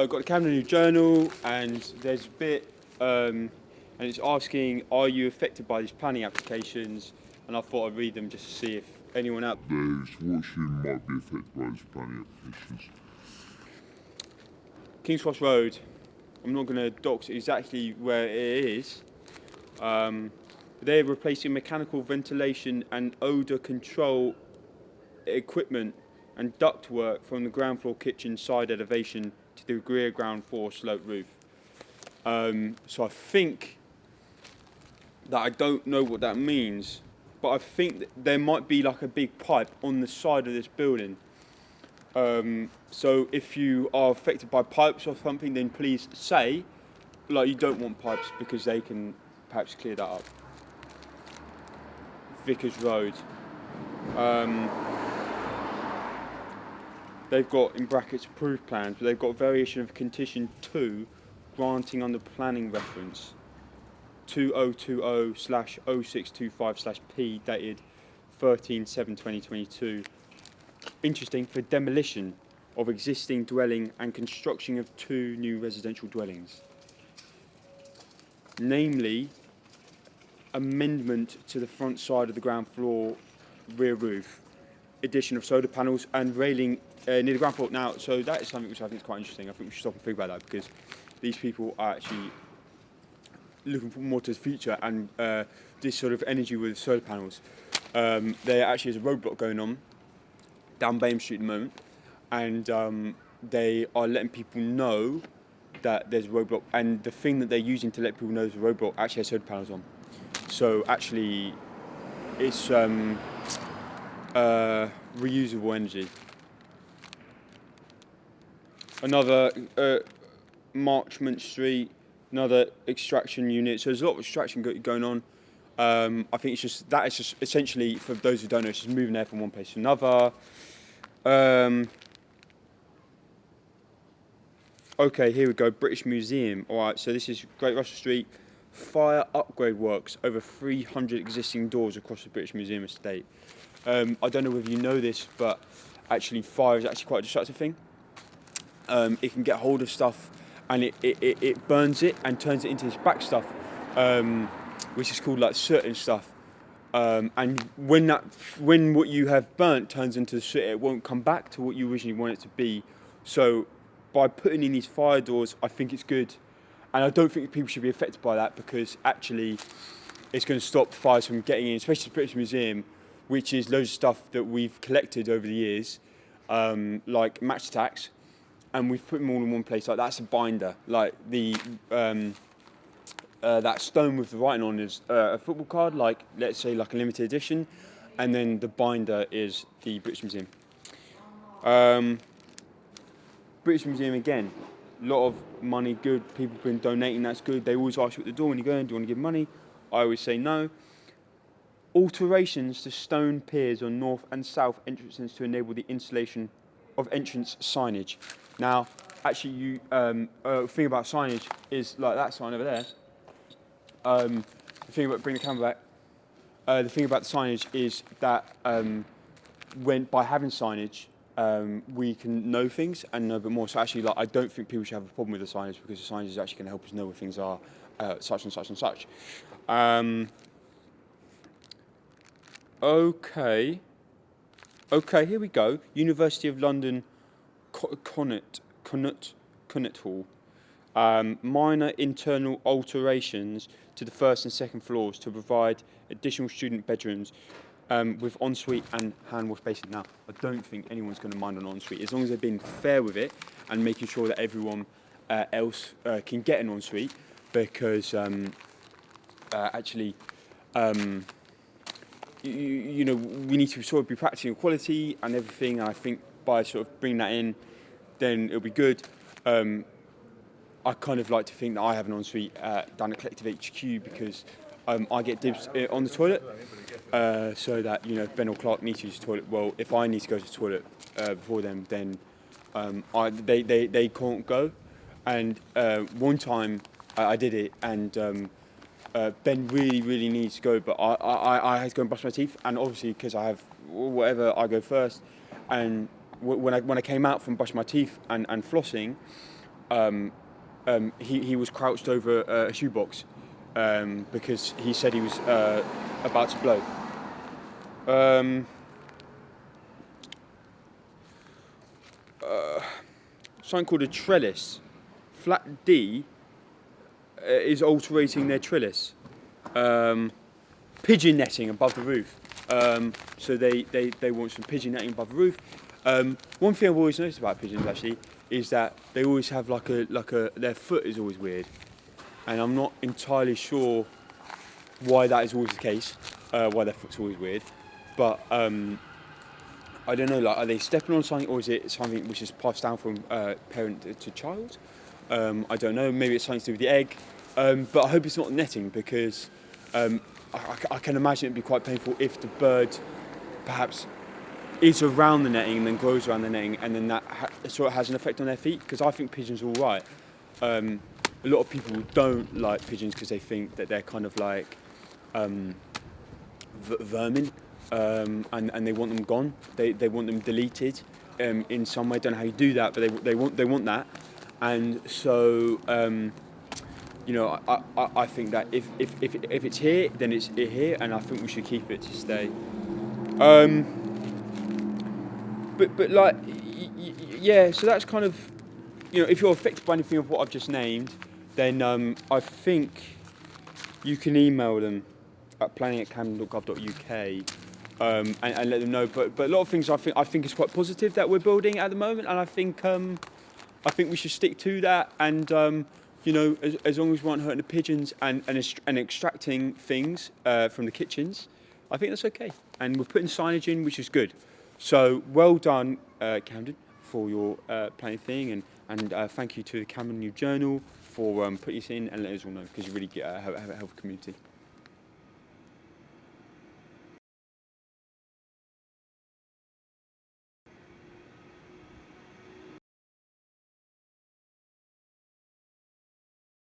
got the Camden New Journal, and there's a bit, and it's asking, are you affected by these planning applications? And I thought I'd read them just to see if anyone out there is watching might be affected by these planning applications. King's Cross Road. I'm not going to dox exactly where it is. They're replacing mechanical ventilation and odour control equipment and ductwork from the ground floor kitchen side elevation to the rear ground floor slope roof. So I think that I don't know what that means, but I think that there might be like a big pipe on the side of this building. So if you are affected by pipes or something, then please say, like, you don't want pipes because they can perhaps clear that up. Vickers Road. They've got, in brackets, approved plans, but they've got a variation of condition 2 granting under planning reference 2020/0625/P dated 13/7/2022. Interesting, for demolition of existing dwelling and construction of 2 new residential dwellings. Namely, amendment to the front side of the ground floor rear roof, addition of solar panels and railing near the ground floor. Now, so that is something which I think is quite interesting. I think we should stop and think about that, because these people are actually looking for more to the future, and this sort of energy with solar panels. There actually is a roadblock going on down Bayham Street at the moment, and they are letting people know that there's a roadblock, and the thing that they're using to let people know there's a roadblock actually has solar panels on. So actually, it's reusable energy. Another Marchmont Street, another extraction unit. So there's a lot of extraction going on. I think it's just essentially, for those who don't know, it's just moving air from one place to another. Okay, here we go. British Museum. All right, so this is Great Russell Street. Fire upgrade works. Over 300 existing doors across the British Museum estate. I don't know whether you know this, but actually fire is actually quite a destructive thing. It can get hold of stuff, and it burns it and turns it into this black stuff, which is called like soot and stuff. And when what you have burnt turns into soot, it won't come back to what you originally want it to be. So by putting in these fire doors, I think it's good. And I don't think people should be affected by that, because actually it's going to stop fires from getting in, especially the British Museum, which is loads of stuff that we've collected over the years, like match attacks, and we've put them all in one place. Like, that's a binder. Like that stone with the writing on is a football card, like, let's say, like a limited edition, and then the binder is the British Museum. British Museum again. A lot of money, good. People have been donating, that's good. They always ask you at the door when you go in, do you want to give money? I always say no. Alterations to stone piers on north and south entrances to enable the installation of entrance signage. Now, actually, the thing about signage is like that sign over there. The thing about, bring the camera back. The thing about the signage is that by having signage, we can know things and know a bit more. So actually, like, I don't think people should have a problem with the signage, because the signage is actually going to help us know where things are, such and such and such. Okay, here we go. University of London, Connaught Hall. Minor internal alterations to the first and second floors to provide additional student bedrooms with ensuite and hand wash basin. Now, I don't think anyone's going to mind an ensuite, as long as they've been fair with it and making sure that everyone else can get an ensuite, because actually, you know, we need to sort of be practicing equality and everything. And I think by sort of bringing that in, then it'll be good. I kind of like to think that I have an ensuite down at Collective HQ, because I get dibs on the toilet, so that, you know, if Ben or Clark needs to use the toilet, well, if I need to go to the toilet before them, then they can't go. And one time I did it, and Ben really needs to go, but I had to go and brush my teeth, and obviously because I have whatever, I go first. And when I came out from brushing my teeth and flossing, he was crouched over a shoebox because he said he was about to blow. Something called a trellis. Flat D is alterating their trellis. Pigeon netting above the roof. So they want some pigeon netting above the roof. One thing I've always noticed about pigeons actually is that they always have like a their foot is always weird, and I'm not entirely sure why that is always the case. Why their foot's always weird, but I don't know. Like, are they stepping on something, or is it something which is passed down from parent to child? I don't know. Maybe it's something to do with the egg, but I hope it's not netting because I can imagine it'd be quite painful if the bird perhaps is around the netting and then grows around the netting, and then that sort of has an effect on their feet. Because I think pigeons are all right. A lot of people don't like pigeons because they think that they're kind of like vermin, and they want them gone. They want them deleted in some way. Don't know how you do that, but they want that. And so I think that if it's here, then it's here, and I think we should keep it to stay. But like, yeah, so that's kind of, if you're affected by anything of what I've just named, then I think you can email them at planning@camden.gov.uk and let them know. But a lot of things I think is quite positive that we're building at the moment, and I think we should stick to that. And as long as we aren't hurting the pigeons and extracting things from the kitchens, I think that's okay. And we're putting signage in, which is good. So well done, Camden, for your planning thing, and thank you to the Camden New Journal for putting this in and letting us all know, because you really help the community.